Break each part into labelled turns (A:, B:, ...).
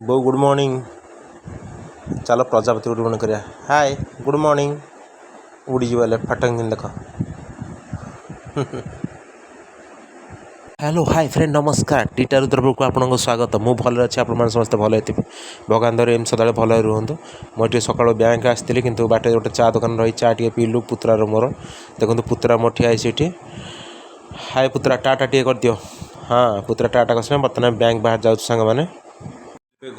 A: ବୋଉ good morning. ଚାଲ ପ୍ରଜାପତି ଉଡ଼୍ଡୟନ କରିବା। ହାଏ ଗୁଡ଼ ମର୍ଣ୍ଣିଂ। ଉଡ଼ିଯିବ ହେଲେ ଫାଟକିନି ଦେଖ। ହ୍ୟାଲୋ ହାଇ ଫ୍ରେଣ୍ଡ ନମସ୍କାର। ଟିଟା ରୁଦ୍ରପୁରକୁ ଆପଣଙ୍କୁ ସ୍ୱାଗତ। ମୁଁ ଭଲରେ ଅଛି, ଆପଣମାନେ ସମସ୍ତେ ଭଲ ହେଇଥିବେ। ଭଗବାନ ଦୟାରୁ ଏମିତି ସଦାବେଳେ ଭଲରେ ରୁହନ୍ତୁ। ମୁଁ ଟିକେ ସକାଳୁ ବ୍ୟାଙ୍କ ଆସିଥିଲି, କିନ୍ତୁ ବାଟରେ ଗୋଟେ ଚା ଦୋକାନ ରହି ଚା ଟିକେ ପିଇଲୁ ପୁତୁରାର ମୋର। ଦେଖନ୍ତୁ ପୁତୁରା ମୋର ଠିଆ ହେଇଛି ଏଠି। ହାଏ ପୁତୁରା ଟାଟା ଟିକେ କରିଦିଅ। ହଁ ପୁତୁରା ଟାଟା କରିସାରିଲା। ବର୍ତ୍ତମାନ ବ୍ୟାଙ୍କ ବାହାରେ ଯାଉଛୁ ସାଙ୍ଗମାନେ।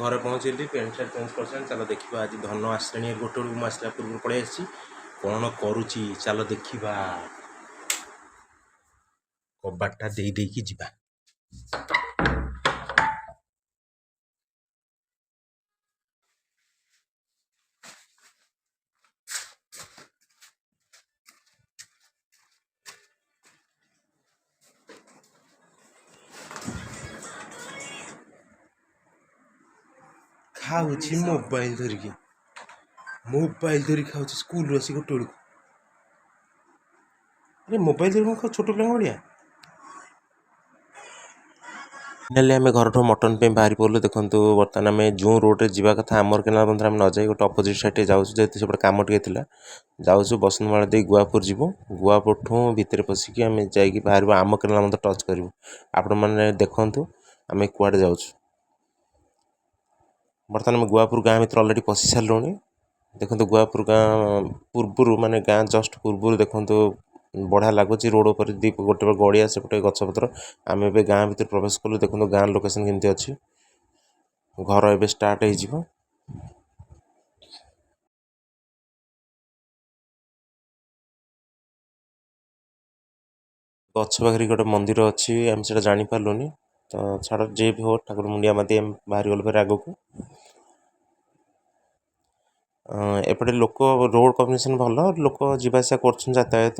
A: ଘରେ ପହଞ୍ଚିଲି, ପ୍ୟାଣ୍ଟ ସାର୍ଟ ଚେଞ୍ଜ କରିସାରିଲି। ଚାଲ ଦେଖିବା ଆଜି ଧନ ଆସିଲାଣି। ଗୋଟେ ବେଳକୁ ମୁଁ ଆସିଲା ପୂର୍ବରୁ ପଳେଇ ଆସିଛି। କ'ଣ କରୁଛି ଚାଲ ଦେଖିବା। କବାଟଟା ଦେଇ ଦେଇକି ଯିବା। ଖାଉଛି ମୋବାଇଲ ଧରିକି ଖାଉଛି ସ୍କୁଲରୁ ଆସି ଗୋଟେ ବେଳକୁ। ଆରେ ମୋବାଇଲ ଧରିକି ଖାଉ ଛୋଟ ପିଲାଙ୍କ ଭଳିଆ। ଫାଇନାଲି ଆମେ ଘରଠୁ ମଟନ୍ ପାଇଁ ବାହାରି ପଡ଼ିଲୁ। ଦେଖନ୍ତୁ ବର୍ତ୍ତମାନ ଆମେ ଯେଉଁ ରୋଡ଼ରେ ଯିବା କଥା ଆମର କେନାଲ ବନ୍ଧରେ ଆମେ ନ ଯାଇ ଗୋଟେ ଅପୋଜିଟ୍ ସାଇଡ଼୍ରେ ଯାଉଛୁ, ଯେହେତୁ ସେପଟେ କାମ ଟିକେ ଥିଲା। ଯାଉଛୁ ବସନ୍ତମାଳ ଦେଇ ଗୁଆପୁର ଯିବୁ। ଗୁଆପୁରଠୁ ଭିତରେ ପଶିକି ଆମେ ଯାଇକି ବାହାରିବୁ, ଆମ କେନାଲ ବନ୍ଧ ଟଚ୍ କରିବୁ। ଆପଣମାନେ ଦେଖନ୍ତୁ ଆମେ କୁଆଡ଼େ ଯାଉଛୁ। ବର୍ତ୍ତମାନ ଆମେ ଗୁଆପୁର ଗାଁ ଭିତରେ ଅଲରେଡ଼ି ପଶି ସାରିଲୁଣି। ଦେଖନ୍ତୁ ଗୁଆପୁର ଗାଁ ପୂର୍ବରୁ, ମାନେ ଗାଁ ଜଷ୍ଟ ପୂର୍ବରୁ ଦେଖନ୍ତୁ ବଢ଼ିଆ ଲାଗୁଛି। ରୋଡ଼ ଉପରେ ଗୋଟେ ଗଡ଼ିଆ, ସେପଟେ ଗଛପତ୍ର। ଆମେ ଏବେ ଗାଁ ଭିତରେ ପ୍ରବେଶ କଲୁ। ଦେଖନ୍ତୁ ଗାଁ ଲୋକେସନ୍ କେମିତି ଅଛି। ଘର ଏବେ ଷ୍ଟାର୍ଟ ହେଇଯିବ। ଗଛ ପାଖରେ ଗୋଟେ ମନ୍ଦିର ଅଛି, ଆମେ ସେଇଟା ଜାଣିପାରିଲୁନି। ତ ଛାଡ଼, ଯେ ବି ହଉ ଠାକୁର ମୁଣ୍ଡିଆ ମାରି ଆମେ ବାହାରିଗଲୁ ଫେରେ ଆଗକୁ। ଏପଟେ ଲୋକ ରୋଡ଼ କମ୍ବିନେସନ୍ ଭଲ, ଲୋକ ଯିବା ଆସିବା କରୁଛନ୍ତି ଯାତାୟାତ।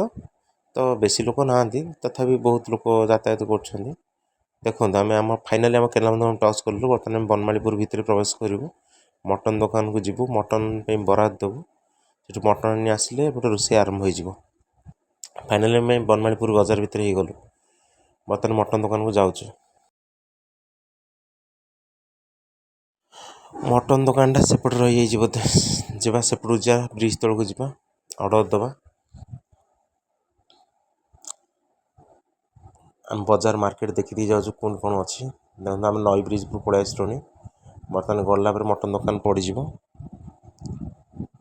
A: ତ ବେଶୀ ଲୋକ ନାହାନ୍ତି, ତଥାପି ବହୁତ ଲୋକ ଯାତାୟାତ କରୁଛନ୍ତି। ଦେଖନ୍ତୁ ଆମେ ଫାଇନାଲି ଆମ କେନାଲ ବନ୍ଧ ଟଚ୍ କଲୁ। ବର୍ତ୍ତମାନ ଆମେ ବନମାଳୀପୁର ଭିତରେ ପ୍ରବେଶ କରିବୁ। ମଟନ୍ ଦୋକାନକୁ ଯିବୁ, ମଟନ୍ ପାଇଁ ବରାଦ ଦେବୁ। ସେଠୁ ମଟନ୍ ଆଣି ଆସିଲେ ଏପଟେ ରୋଷେଇ ଆରମ୍ଭ ହୋଇଯିବ। ଫାଇନାଲି ଆମେ ବନମାଳୀପୁର ବଜାର ଭିତରେ ହେଇଗଲୁ। ବର୍ତ୍ତମାନ ମଟନ୍ ଦୋକାନକୁ ଯାଉଛୁ। ମଟନ୍ ଦୋକାନଟା ସେପଟେ ରହିଯାଇଛି ବୋଧେ। ଯିବା ସେପଟକୁ, ଯିବା ବ୍ରିଜ୍ ତଳକୁ ଯିବା, ଅର୍ଡ଼ର ଦେବା। ଆମେ ବଜାର ମାର୍କେଟ ଦେଖିଦେଇ ଯାଉଛୁ କ'ଣ କ'ଣ ଅଛି। ଦେଖନ୍ତୁ ଆମେ ନଈ ବ୍ରିଜ୍ ଉପରୁ ପଳେଇ ଆସିଲୁଣି। ବର୍ତ୍ତମାନ ଗଲା ପରେ ମଟନ୍ ଦୋକାନ ପଡ଼ିଯିବ।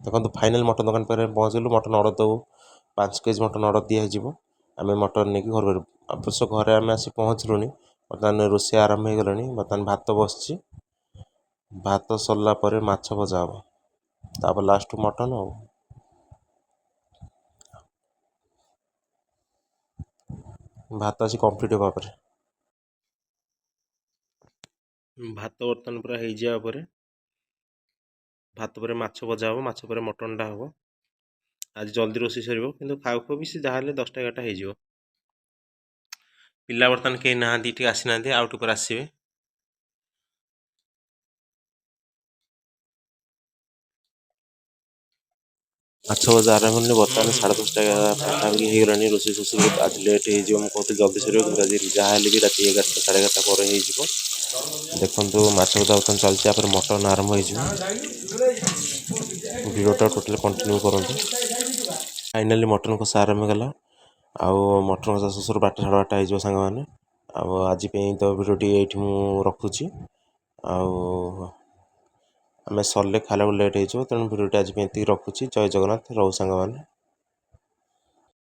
A: ଦେଖନ୍ତୁ ଫାଇନାଲ୍ ମଟନ୍ ଦୋକାନ ପାଖରେ ପହଞ୍ଚିଲୁ। ମଟନ୍ ଅର୍ଡ଼ର ଦେବୁ, 5 କେଜି ମଟନ୍ ଅର୍ଡ଼ର ଦିଆଯିବ। ଆମେ ମଟନ୍ ନେଇକି ଘର ଅବଶ୍ୟ ଘରେ ଆମେ ଆସି ପହଞ୍ଚିଲୁଣି। ବର୍ତ୍ତମାନ ରୋଷେଇ ଆରମ୍ଭ ହେଇଗଲାଣି। ବର୍ତ୍ତମାନ ଭାତ ବସିଛି। ଭାତ ସରିଲା ପରେ ମାଛ ଭଜା ହେବ, ତାପରେ ଲାଷ୍ଟକୁ ମଟନ୍। ଆଉ ଭାତ ଆସି କମ୍ପ୍ଲିଟ୍ ହେବା ପରେ, ଭାତ ବର୍ତ୍ତମାନ ପୁରା ହେଇଯିବା ପରେ, ଭାତ ପରେ ମାଛ ଭଜା ହେବ, ମାଛ ପରେ ମଟନ୍ଟା ହେବ। ଆଜି ଜଲ୍ଦି ରୋଷେଇ ସରିବ, କିନ୍ତୁ ଖାଉ ଖାଉ ବି ସେ ଯାହାହେଲେ 10ଟା 11ଟା ହେଇଯିବ। ପିଲା ବର୍ତ୍ତମାନ କେହି ନାହାନ୍ତି, ଟିକେ ଆସିନାହାନ୍ତି, ଆଉ ଟିକେ ପରେ ଆସିବେ। ମାଛ ଭଜା ଆରମ୍ଭ ହେଲେ ବର୍ତ୍ତମାନ 10:30 ପାଖାପାଖି ହେଇଗଲାଣି। ରୋଷେଇ ଆଜି ଲେଟ୍ ହେଇଯିବ। ମୁଁ କହୁଥିଲି ଜଲ୍ଦି ସରିବ, କିନ୍ତୁ ଆଜି ଯାହା ହେଲେ ବି ରାତି 11ଟା 11:30 ପରେ ହେଇଯିବ। ଦେଖନ୍ତୁ ମାଛ ଭଜା ବର୍ତ୍ତମାନ ଚାଲିଛି, ତାପରେ ମଟନ୍ ଆରମ୍ଭ ହେଇଯିବ। ଭିଡ଼ିଓଟା ଟୋଟାଲି କଣ୍ଟିନ୍ୟୁ କରନ୍ତୁ। ଫାଇନାଲି ମଟନ୍ କଷା ଆରମ୍ଭ ହେଇଗଲା। ଆଉ ମଟନ୍ କଷା ଶେଷରୁ 12ଟା 12:30 ହେଇଯିବ ସାଙ୍ଗମାନେ। ଆଉ ଆଜି ପାଇଁ ତ ଭିଡ଼ିଓଟି ଏଇଠି ମୁଁ ରଖୁଛି। ଆଉ ଆମେ ସରିଲେ ଖାଇଲାକୁ ଲେଟ୍ ହେଇଯିବ, ତେଣୁ ଭିଡ଼ିଓଟି ଆଜି ପାଇଁ ଏତିକି ରଖୁଛି। ଜୟ ଜଗନ୍ନାଥ। ରହୁ ସାଙ୍ଗମାନେ।